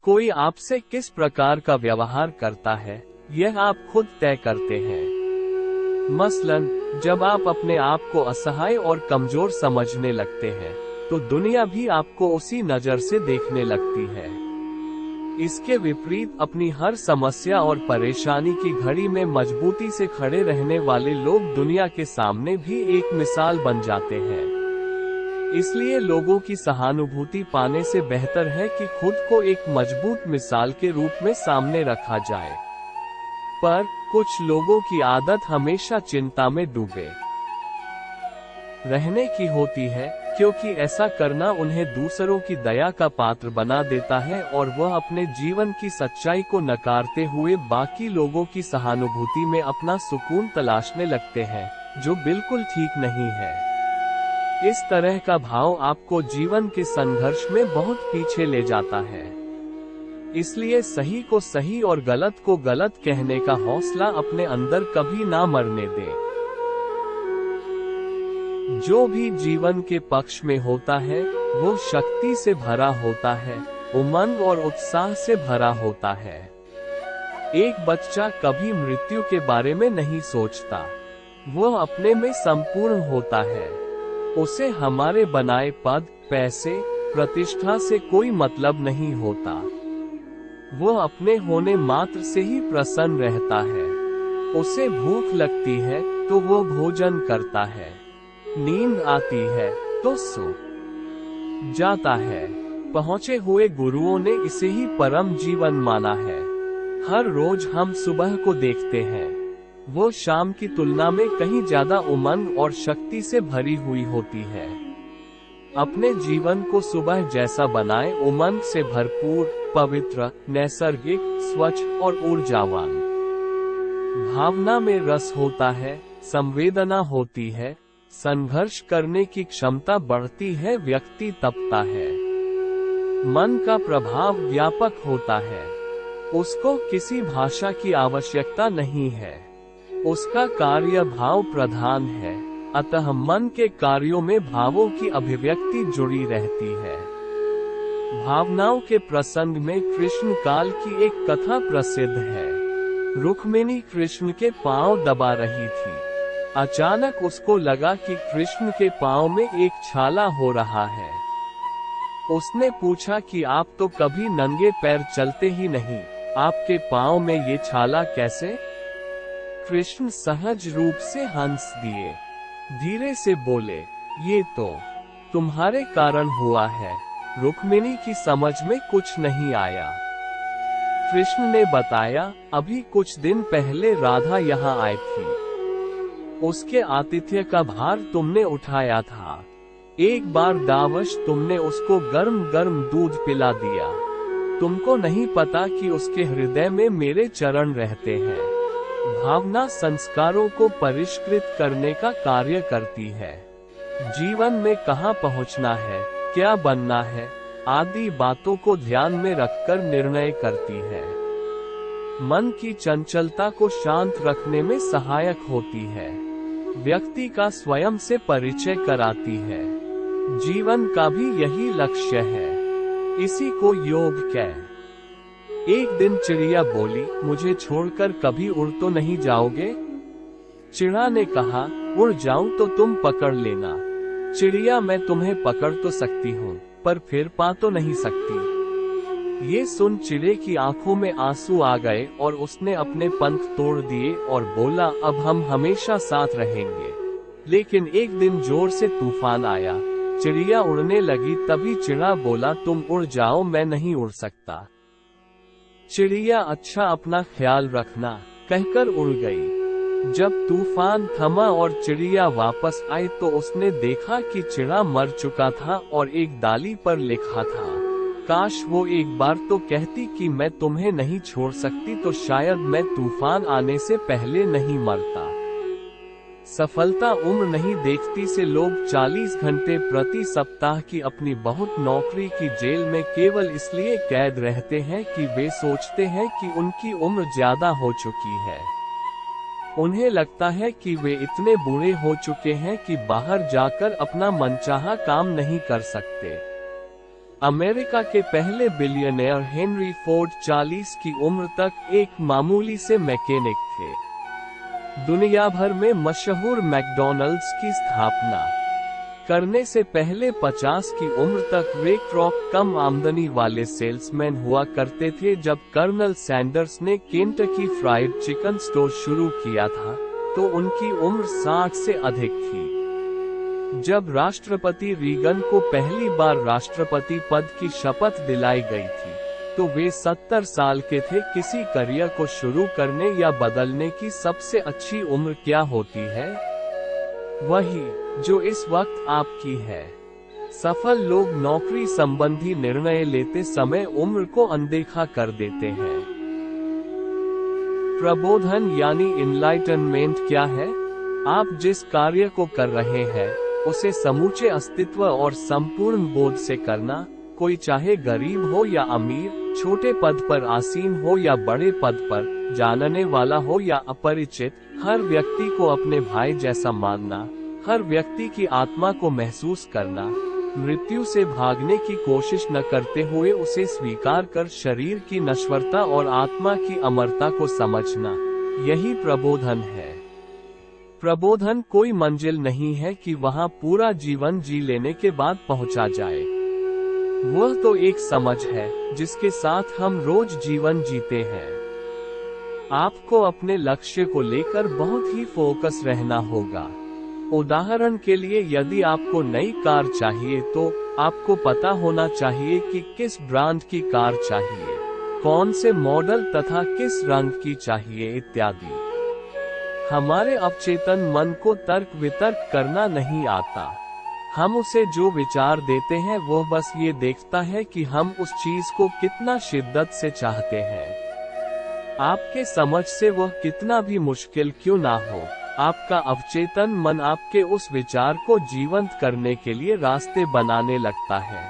कोई आपसे किस प्रकार का व्यवहार करता है, यह आप खुद तय करते हैं। मसलन, जब आप अपने आप को असहाय और कमजोर समझने लगते हैं, तो दुनिया भी आपको उसी नजर से देखने लगती है। इसके विपरीत अपनी हर समस्या और परेशानी की घड़ी में मजबूती से खड़े रहने वाले लोग दुनिया के सामने भी एक मिसाल बन जाते हैं। इसलिए लोगों की सहानुभूति पाने से बेहतर है कि खुद को एक मजबूत मिसाल के रूप में सामने रखा जाए। पर कुछ लोगों की आदत हमेशा चिंता में डूबे रहने की होती है, क्योंकि ऐसा करना उन्हें दूसरों की दया का पात्र बना देता है और वह अपने जीवन की सच्चाई को नकारते हुए बाकी लोगों की सहानुभूति में अपना सुकून तलाशने लगते हैं, जो बिल्कुल ठीक नहीं है। इस तरह का भाव आपको जीवन के संघर्ष में बहुत पीछे ले जाता है। इसलिए सही को सही और गलत को गलत कहने का हौसला अपने अंदर कभी ना मरने दें। जो भी जीवन के पक्ष में होता है, वो शक्ति से भरा होता है, उमंग और उत्साह से भरा होता है। एक बच्चा कभी मृत्यु के बारे में नहीं सोचता, वह अपने में संपूर्ण होता है। उसे हमारे बनाए पद, पैसे, प्रतिष्ठा से कोई मतलब नहीं होता। वह अपने होने मात्र से ही प्रसन्न रहता है। उसे भूख लगती है तो वह भोजन करता है, नींद आती है तो सो जाता है। पहुंचे हुए गुरुओं ने इसे ही परम जीवन माना है। हर रोज हम सुबह को देखते हैं, वो शाम की तुलना में कहीं ज्यादा उमंग और शक्ति से भरी हुई होती है। अपने जीवन को सुबह जैसा बनाएं, उमंग से भरपूर, पवित्र, नैसर्गिक, स्वच्छ और ऊर्जावान। भावना में रस होता है, संवेदना होती है, संघर्ष करने की क्षमता बढ़ती है, व्यक्ति तपता है। मन का प्रभाव व्यापक होता है, उसको किसी भाषा की आवश्यकता नहीं है, उसका कार्य भाव प्रधान है। अतः मन के कार्यों में भावों की अभिव्यक्ति जुड़ी रहती है। भावनाओं के प्रसंग में कृष्ण काल की एक कथा प्रसिद्ध है। रुक्मिणी कृष्ण के पांव दबा रही थी। अचानक उसको लगा कि कृष्ण के पांव में एक छाला हो रहा है। उसने पूछा कि आप तो कभी नंगे पैर चलते ही नहीं, आपके पांव में ये छाला कैसे? कृष्ण सहज रूप से हंस दिए, धीरे से बोले, ये तो तुम्हारे कारण हुआ है। रुक्मिणी की समझ में कुछ नहीं आया। कृष्ण ने बताया, अभी कुछ दिन पहले राधा यहाँ आई थी, उसके आतिथ्य का भार तुमने उठाया था। एक बार दावश तुमने उसको गर्म गर्म दूध पिला दिया। तुमको नहीं पता कि उसके हृदय में मेरे चरण रहते हैं। भावना संस्कारों को परिष्कृत करने का कार्य करती है। जीवन में कहाँ पहुँचना है, क्या बनना है, आदि बातों को ध्यान में रखकर निर्णय करती है। मन की चंचलता को शांत रखने में सहायक होती है। व्यक्ति का स्वयं से परिचय कराती है। जीवन का भी यही लक्ष्य है। इसी को योग कह। एक दिन चिड़िया बोली, मुझे छोड़कर कभी उड़ तो नहीं जाओगे? चिड़ा ने कहा, उड़ जाऊं तो तुम पकड़ लेना। चिड़िया, मैं तुम्हें पकड़ तो सकती हूँ, पर फिर पा तो नहीं सकती। ये सुन चिड़े की आंखों में आंसू आ गए और उसने अपने पंख तोड़ दिए और बोला, अब हम हमेशा साथ रहेंगे। लेकिन एक दिन जोर से तूफान आया, चिड़िया उड़ने लगी। तभी चिड़ा बोला, तुम उड़ जाओ, मैं नहीं उड़ सकता। चिड़िया, अच्छा अपना ख्याल रखना, कहकर उड़ गई। जब तूफान थमा और चिड़िया वापस आई तो उसने देखा कि चिड़ा मर चुका था और एक डाली पर लिखा था, काश वो एक बार तो कहती कि मैं तुम्हें नहीं छोड़ सकती, तो शायद मैं तूफान आने से पहले नहीं मरता। सफलता उम्र नहीं देखती से लोग 40 घंटे प्रति सप्ताह की अपनी बहुत नौकरी की जेल में केवल इसलिए कैद रहते हैं कि वे सोचते हैं कि उनकी उम्र ज्यादा हो चुकी है। उन्हें लगता है कि वे इतने बूढ़े हो चुके हैं कि बाहर जाकर अपना मनचाहा काम नहीं कर सकते। अमेरिका के पहले बिलियनेयर हेनरी फोर्ड 40 की उम्र तक एक मामूली से मैकेनिक थे। दुनिया भर में मशहूर मैकडॉनल्ड्स की स्थापना करने से पहले 50 की उम्र तक रे क्रॉक कम आमदनी वाले सेल्समैन हुआ करते थे। जब कर्नल सैंडर्स ने केंटकी फ्राइड चिकन स्टोर शुरू किया था तो उनकी उम्र 60 से अधिक थी। जब राष्ट्रपति रीगन को पहली बार राष्ट्रपति पद की शपथ दिलाई गई थी तो वे 70 साल के थे। किसी करियर को शुरू करने या बदलने की सबसे अच्छी उम्र क्या होती है? वही जो इस वक्त आपकी है। सफल लोग नौकरी संबंधी निर्णय लेते समय उम्र को अनदेखा कर देते हैं। प्रबोधन यानी इनलाइटनमेंट क्या है? आप जिस कार्य को कर रहे हैं उसे समूचे अस्तित्व और संपूर्ण बोध से करना। कोई चाहे गरीब हो या अमीर, छोटे पद पर आसीन हो या बड़े पद पर, जानने वाला हो या अपरिचित, हर व्यक्ति को अपने भाई जैसा मानना, हर व्यक्ति की आत्मा को महसूस करना, मृत्यु से भागने की कोशिश न करते हुए उसे स्वीकार कर शरीर की नश्वरता और आत्मा की अमरता को समझना, यही प्रबोधन है। प्रबोधन कोई मंजिल नहीं है कि वहां पूरा जीवन जी लेने के बाद पहुंचा जाए। वह तो एक समझ है जिसके साथ हम रोज जीवन जीते हैं। आपको अपने लक्ष्य को लेकर बहुत ही फोकस रहना होगा। उदाहरण के लिए यदि आपको नई कार चाहिए तो आपको पता होना चाहिए कि किस ब्रांड की कार चाहिए, कौन से मॉडल तथा किस रंग की चाहिए इत्यादि। हमारे अवचेतन मन को तर्क वितर्क करना नहीं आता। हम उसे जो विचार देते हैं वो बस ये देखता है कि हम उस चीज को कितना शिद्दत से चाहते हैं। आपके समझ से वह कितना भी मुश्किल क्यों ना हो, आपका अवचेतन मन आपके उस विचार को जीवंत करने के लिए रास्ते बनाने लगता है।